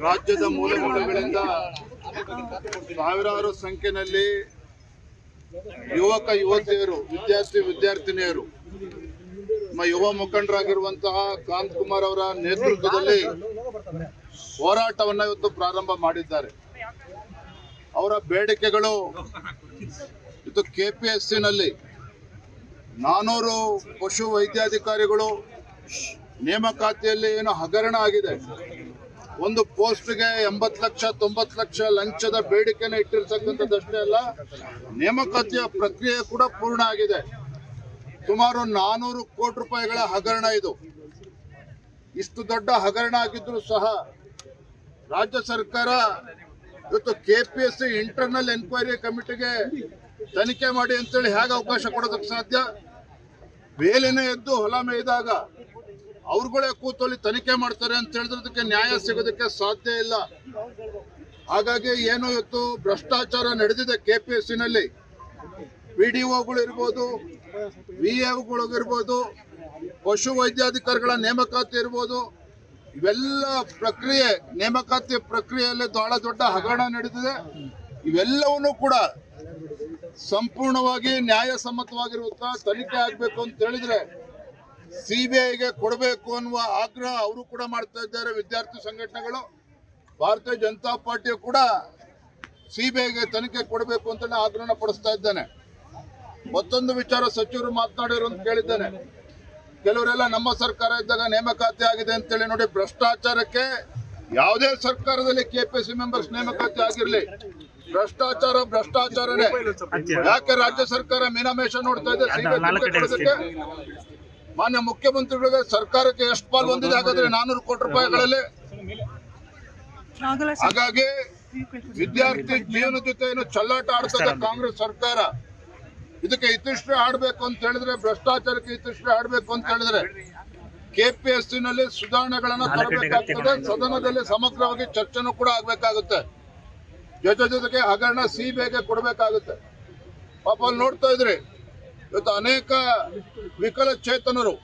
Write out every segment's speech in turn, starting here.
ರಾಜ್ಯದ ಮೂಲೆ ಮೂಲೆಗಳಿಂದ ಸಾವಿರಾರು ಸಂಖ್ಯೆಯಲ್ಲಿ ಯುವಕ ಯುವತಿಯರು, ವಿದ್ಯಾರ್ಥಿನಿಯರು, ನಮ್ಮ ಯುವ ಮುಖಂಡರಾಗಿರುವಂತಹ ಕಾಂತ್ ಕುಮಾರ್ ಅವರ ನೇತೃತ್ವದಲ್ಲಿ ಹೋರಾಟವನ್ನು ಇವತ್ತು ಪ್ರಾರಂಭ ಮಾಡಿದ್ದಾರೆ. ಅವರ ಬೇಡಿಕೆಗಳು ಇದು ಕೆಪಿಎಸ್ಸಿನಲ್ಲಿ 400 ಪಶು ವೈದ್ಯಾಧಿಕಾರಿಗಳು ನೇಮಕಾತಿಯಲ್ಲಿ ಏನು ಹಗರಣ ಆಗಿದೆ, ಒಂದು ಪೋಸ್ಟ್ಗೆ 80 ಲಕ್ಷ 90 ಲಕ್ಷ ಲಂಚದ ಬೇಡಿಕೆನ ಇಟ್ಟಿರ್ತಕ್ಕಂಥದ್ದಷ್ಟೇ ಅಲ್ಲ, ನೇಮಕಾತಿಯ ಪ್ರಕ್ರಿಯೆ ಕೂಡ ಪೂರ್ಣ ಆಗಿದೆ. ಸುಮಾರು 400 ಕೋಟಿ ರೂಪಾಯಿಗಳ ಹಗರಣ ಇದು. ಇಷ್ಟು ದೊಡ್ಡ ಹಗರಣ ಆಗಿದ್ರು ಸಹ ರಾಜ್ಯ ಸರ್ಕಾರ ಇವತ್ತು ಕೆಪಿಎಸ್ಸಿ ಇಂಟರ್ನಲ್ ಎನ್ಕ್ವೈರಿ ಕಮಿಟಿಗೆ ತನಿಖೆ ಮಾಡಿ ಅಂತೇಳಿ ಹೇಗೆ ಅವಕಾಶ ಕೊಡೋದಕ್ಕೆ ಸಾಧ್ಯ? ಬೇಲಿನ ಎದ್ದು ಹೊಲ ಮೇಯ್ದಾಗ ಅವ್ರುಗಳೇ ಕೂತಲ್ಲಿ ತನಿಖೆ ಮಾಡ್ತಾರೆ ಅಂತ ಹೇಳಿದ್ರದಕ್ಕೆ ನ್ಯಾಯ ಸಿಗೋದಕ್ಕೆ ಸಾಧ್ಯ ಇಲ್ಲ. ಹಾಗಾಗಿ ಏನು ಇವತ್ತು ಭ್ರಷ್ಟಾಚಾರ ನಡೆದಿದೆ ಕೆಪಿಎಸ್ಸಿನಲ್ಲಿ, PDOಗಳು ಇರ್ಬೋದು, VAಗಳಿರ್ಬೋದು, ಪಶು ವೈದ್ಯಾಧಿಕಾರಿಗಳ ನೇಮಕಾತಿ ಇರ್ಬೋದು, ಇವೆಲ್ಲ ಪ್ರಕ್ರಿಯೆ, ನೇಮಕಾತಿ ಪ್ರಕ್ರಿಯೆಯಲ್ಲಿ ಬಹಳ ದೊಡ್ಡ ಹಗರಣ ನಡೆದಿದೆ. ಇವೆಲ್ಲವನ್ನೂ ಕೂಡ ಸಂಪೂರ್ಣವಾಗಿ ನ್ಯಾಯಸಮ್ಮತವಾಗಿರುವಂತಹ ತನಿಖೆ ಆಗಬೇಕು ಅಂತ ಹೇಳಿದ್ರೆ CBIಗೆ ಕೊಡಬೇಕು ಅನ್ನುವ ಆಗ್ರಹ ಅವರು ಕೂಡ ಮಾಡ್ತಾ ಇದ್ದಾರೆ. ವಿದ್ಯಾರ್ಥಿ ಸಂಘಟನೆಗಳು, ಭಾರತೀಯ ಜನತಾ ಪಾರ್ಟಿಯು ಕೂಡ CBIಗೆ ತನಿಖೆ ಕೊಡಬೇಕು ಅಂತ ಆಗ್ರಹ ಪಡಿಸ್ತಾ ಇದ್ದಾನೆ. ಮತ್ತೊಂದು ವಿಚಾರ ಸಚಿವರು ಮಾತನಾಡಿರೋ ಅಂತ ಕೇಳಿದ್ದೇನೆ. ಕೆಲವರೆಲ್ಲ ನಮ್ಮ ಸರ್ಕಾರ ಇದ್ದಾಗ ನೇಮಕಾತಿ ಆಗಿದೆ ಅಂತೇಳಿ ನೋಡಿ, ಭ್ರಷ್ಟಾಚಾರಕ್ಕೆ ಯಾವುದೇ ಸರ್ಕಾರದಲ್ಲಿ ಕೆಪಿಎಸ್ಸಿ ಮೆಂಬರ್ಸ್ ನೇಮಕಾತಿ ಆಗಿರ್ಲಿ, ಭ್ರಷ್ಟಾಚಾರನೇ. ಯಾಕೆ ರಾಜ್ಯ ಸರ್ಕಾರ ಮೀನಾಮೇಷ ನೋಡ್ತಾ ಇದೆ? ಮಾನ್ಯ ಮುಖ್ಯಮಂತ್ರಿಗಳಿಗೆ ಸರ್ಕಾರಕ್ಕೆ ಎಷ್ಟು ಪಾಲು ಹೊಂದಿದೆ ಹಾಗಾದ್ರೆ 400 ಕೋಟಿ ರೂಪಾಯಿಗಳಲ್ಲಿ? ಹಾಗಾಗಿ ವಿದ್ಯಾರ್ಥಿ ಜೀವನ ಜೊತೆ ಏನು ಚೆಲ್ಲಾಟ ಆಡ್ತದೆ ಕಾಂಗ್ರೆಸ್ ಸರ್ಕಾರ, ಇದಕ್ಕೆ ಇತಿಶ್ರೀ ಆಡಬೇಕು ಅಂತ ಹೇಳಿದ್ರೆ, ಭ್ರಷ್ಟಾಚಾರಕ್ಕೆ ಇತಿಶ್ರೀ ಆಡಬೇಕು ಅಂತ ಹೇಳಿದ್ರೆ ಕೆಪಿಎಸ್ಸಿನಲ್ಲಿ ಸುಧಾರಣೆಗಳನ್ನು ತರಬೇಕಾಗ್ತದೆ. ಸದನದಲ್ಲಿ ಸಮಗ್ರವಾಗಿ ಚರ್ಚೆನೂ ಕೂಡ ಆಗ್ಬೇಕಾಗುತ್ತೆ. ಜೊತೆಗೆ ಹಗರಣ CBIಗೆ ಕೊಡಬೇಕಾಗುತ್ತೆ. ಪಾಪ ಅಲ್ಲಿ ನೋಡ್ತಾ ಇದ್ರಿ, ಇವತ್ತು ಅನೇಕ ವಿಕಲಚೇತನರು,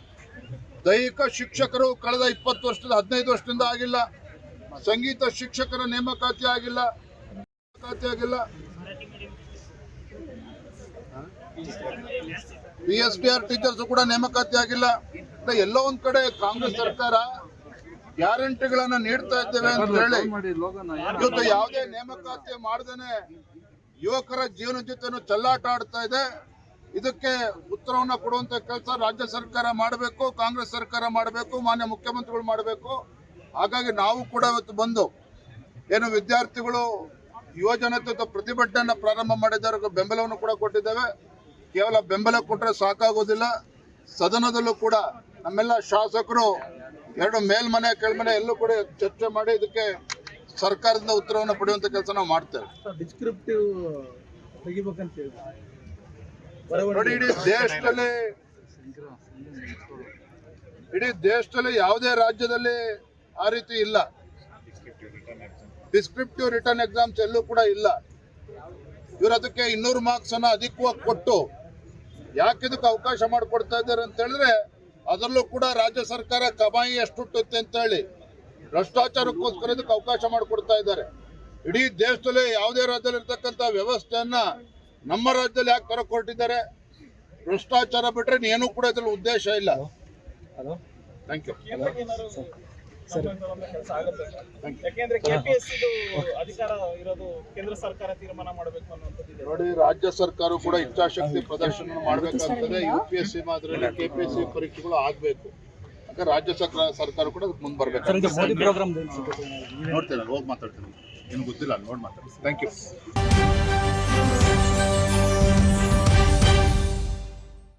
ದೈಹಿಕ ಶಿಕ್ಷಕರು ಕಳೆದ 20 ವರ್ಷದಿಂದ 15 ವರ್ಷದಿಂದ ಆಗಿಲ್ಲ, ಸಂಗೀತ ಶಿಕ್ಷಕರ ನೇಮಕಾತಿ ಆಗಿಲ್ಲ, PSTR ಟೀಚರ್ಸ್ ಕೂಡ ನೇಮಕಾತಿ ಆಗಿಲ್ಲ. ಎಲ್ಲೋ ಒಂದ್ ಕಡೆ ಕಾಂಗ್ರೆಸ್ ಸರ್ಕಾರ ಗ್ಯಾರಂಟಿಗಳನ್ನ ನೀಡ್ತಾ ಇದ್ದೇವೆ ಅಂತ ಹೇಳಿ ಇವತ್ತು ಯಾವುದೇ ನೇಮಕಾತಿ ಮಾಡದೇನೆ ಯುವಕರ ಜೀವನ ಜೊತೆನೂ ಚೆಲ್ಲಾಟ ಆಡ್ತಾ ಇದೆ. ಇದಕ್ಕೆ ಉತ್ತರವನ್ನ ಕೊಡುವಂತ ಕೆಲಸ ರಾಜ್ಯ ಸರ್ಕಾರ ಮಾಡಬೇಕು, ಕಾಂಗ್ರೆಸ್ ಸರ್ಕಾರ ಮಾಡಬೇಕು, ಮಾನ್ಯ ಮುಖ್ಯಮಂತ್ರಿಗಳು ಮಾಡಬೇಕು. ಹಾಗಾಗಿ ನಾವು ಕೂಡ ಇವತ್ತು ಬಂದು ಏನು ವಿದ್ಯಾರ್ಥಿಗಳು ಯುವಜನತೆ ಪ್ರತಿಭಟನೆಯನ್ನ ಪ್ರಾರಂಭ ಮಾಡಿದ್ದಾರೆ, ಬೆಂಬಲವನ್ನು ಕೂಡ ಕೊಟ್ಟಿದ್ದೇವೆ. ಕೇವಲ ಬೆಂಬಲ ಕೊಟ್ಟರೆ ಸಾಕಾಗೋದಿಲ್ಲ, ಸದನದಲ್ಲೂ ಕೂಡ ನಮ್ಮೆಲ್ಲ ಶಾಸಕರು ಎರಡು ಮೇಲ್ಮನೆ ಕೆಳಮನೆ ಎಲ್ಲೂ ಕೂಡ ಚರ್ಚೆ ಮಾಡಿ ಇದಕ್ಕೆ ಸರ್ಕಾರದಿಂದ ಉತ್ತರವನ್ನು ಪಡೆಯುವಂತ ಕೆಲಸ ನಾವು ಮಾಡ್ತೇವೆ. ನೋಡಿ, ಇಡೀ ದೇಶದಲ್ಲಿ ಯಾವುದೇ ರಾಜ್ಯದಲ್ಲಿ ಆ ರೀತಿ ಇಲ್ಲ. ಡಿಸ್ಕ್ರಿಪ್ಟಿವ್ ರಿಟರ್ನ್ ಎಕ್ಸಾಮ್ಸ್ ಎಲ್ಲೂ ಕೂಡ ಇಲ್ಲ. ಇವರು ಅದಕ್ಕೆ 200 ಮಾರ್ಕ್ಸ್ ಅನ್ನ ಅಧಿಕವಾಗಿ ಕೊಟ್ಟು ಯಾಕೆ ಇದಕ್ಕೆ ಅವಕಾಶ ಮಾಡಿಕೊಡ್ತಾ ಇದ್ದಾರೆ ಅಂತ ಹೇಳಿದ್ರೆ, ಅದರಲ್ಲೂ ಕೂಡ ರಾಜ್ಯ ಸರ್ಕಾರ ಕಮಾಯಿ ಎಷ್ಟುಟ್ಟುತ್ತೆ ಅಂತ ಹೇಳಿ ಭ್ರಷ್ಟಾಚಾರಕ್ಕೋಸ್ಕರ ಇದಕ್ಕೆ ಅವಕಾಶ ಮಾಡಿಕೊಡ್ತಾ ಇದ್ದಾರೆ. ಇಡೀ ದೇಶದಲ್ಲಿ ಯಾವುದೇ ರಾಜ್ಯದಲ್ಲಿ ಇರ್ತಕ್ಕಂಥ ವ್ಯವಸ್ಥೆಯನ್ನ ನಮ್ಮ ರಾಜ್ಯದಲ್ಲಿ ಯಾಕೆ ತರಕೊಟ್ಟಿದ್ದಾರೆ? ಭ್ರಷ್ಟಾಚಾರ ಬಿಟ್ರೆ ಏನೂ ಕೂಡ ಇದ್ರಲ್ಲಿ ಉದ್ದೇಶ ಇಲ್ಲ. Thank you. ನೋಡಿ, ರಾಜ್ಯ ಸರ್ಕಾರ ಕೂಡ ಇಚ್ಛಾಶಕ್ತಿ ಪ್ರದರ್ಶನ ಮಾಡಬೇಕಾಗ್ತದೆ. UPSC ಮಾದರಿಯಲ್ಲಿ KPSC ಪರೀಕ್ಷೆಗಳು ಆಗ್ಬೇಕು. ರಾಜ್ಯ ಸರ್ಕಾರ ಕೂಡ ಮುಂದೆ ಬರ್ಬೇಕು. ನೋಡ್ತೇನೆ, ಹೋಗಿ ಮಾತಾಡ್ತೇನೆ, ಏನು ಗೊತ್ತಿಲ್ಲ, ನೋಡಿ ಮಾತಾಡ್ತೀನಿ. Thank you.